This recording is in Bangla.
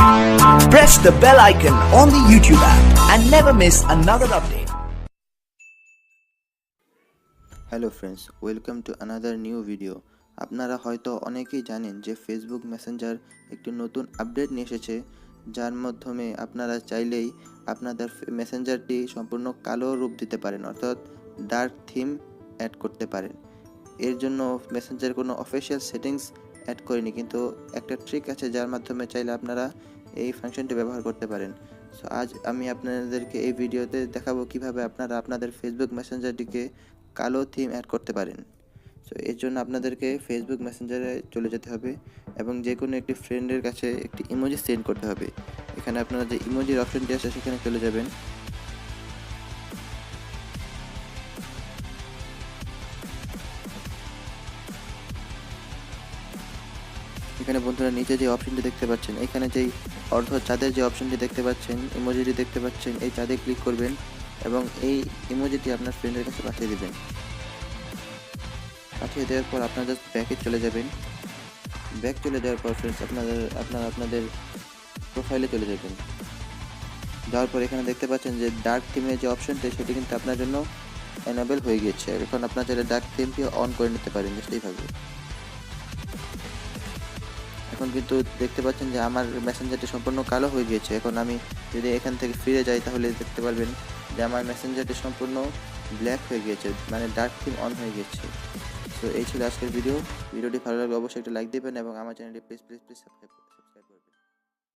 Press the bell icon on the YouTube app and never miss another update. Hello friends, welcome to another new video. আপনারা হয়তো অনেকেই জানেন যে ফেসবুক মেসেঞ্জার একটি নতুন আপডেট নিয়ে এসেছে, যার মাধ্যমে আপনারা চাইলেই আপনাদের মেসেঞ্জারটি সম্পূর্ণ কালো রূপ দিতে পারেন, অর্থাৎ ডার্ক থিম অ্যাড করতে পারেন। এর জন্য মেসেঞ্জার কোনো অফিসিয়াল সেটিংস অ্যাড করেনি, কিন্তু একটা ট্রিক আছে যার মাধ্যমে চাইলে আপনারা এই ফাংশনটি ব্যবহার করতে পারেন। সো আজ আমি আপনাদেরকে এই ভিডিওতে দেখাবো কিভাবে আপনারা আপনাদের ফেসবুক মেসেঞ্জারটিকে কালো থিম অ্যাড করতে পারেন। সো এর জন্য আপনাদেরকে ফেসবুক মেসেঞ্জারে চলে যেতে হবে এবং যে কোনো একটি ফ্রেন্ডের কাছে একটি ইমোজি সেন্ড করতে হবে। এখানে আপনারা যে ইমোজির অপশনটি আছে সেখানে চলে যাবেন। এখানে বন্ধুরা নিচে যে অপশনটি দেখতে পাচ্ছেন, এখানে যেই অর্ধ চাঁদের যে অপশনটি দেখতে পাচ্ছেন, ইমোজিটি দেখতে পাচ্ছেন, এই চাঁদে ক্লিক করবেন এবং এই ইমোজিটি আপনার ফ্রেন্ডের কাছে পাঠিয়ে দেবেন। পাঠিয়ে দেওয়ার পর আপনারা জাস্ট ব্যাকে চলে যাবেন। ব্যাক চলে যাওয়ার পর ফ্রেন্ডস আপনাদের প্রোফাইলে চলে যাবেন। যাওয়ার পর এখানে দেখতে পাচ্ছেন যে ডার্ক থিমের যে অপশনটি সেটি কিন্তু আপনার জন্য এনেবল হয়ে গিয়েছে। এখন আপনার চাইলে ডার্ক থিমটি অন করে নিতে পারেন জাস্ট এইভাবে। এখন কিন্তু দেখতে পাচ্ছেন যে আমার মেসেঞ্জারটি সম্পূর্ণ কালো হয়ে গিয়েছে। এখন আমি যদি এখান থেকে ফিরে যাই তাহলে দেখতে পারবেন যে আমার মেসেঞ্জারটি সম্পূর্ণ ব্ল্যাক হয়ে গিয়েছে, মানে ডার্ক থিম অন হয়ে গিয়েছে। তো এই ছিল আজকের ভিডিওটি ভালো লাগলে অবশ্যই একটা লাইক দেবেন এবং আমার চ্যানেলটি প্লিজ সাবস্ক্রাইব করুন।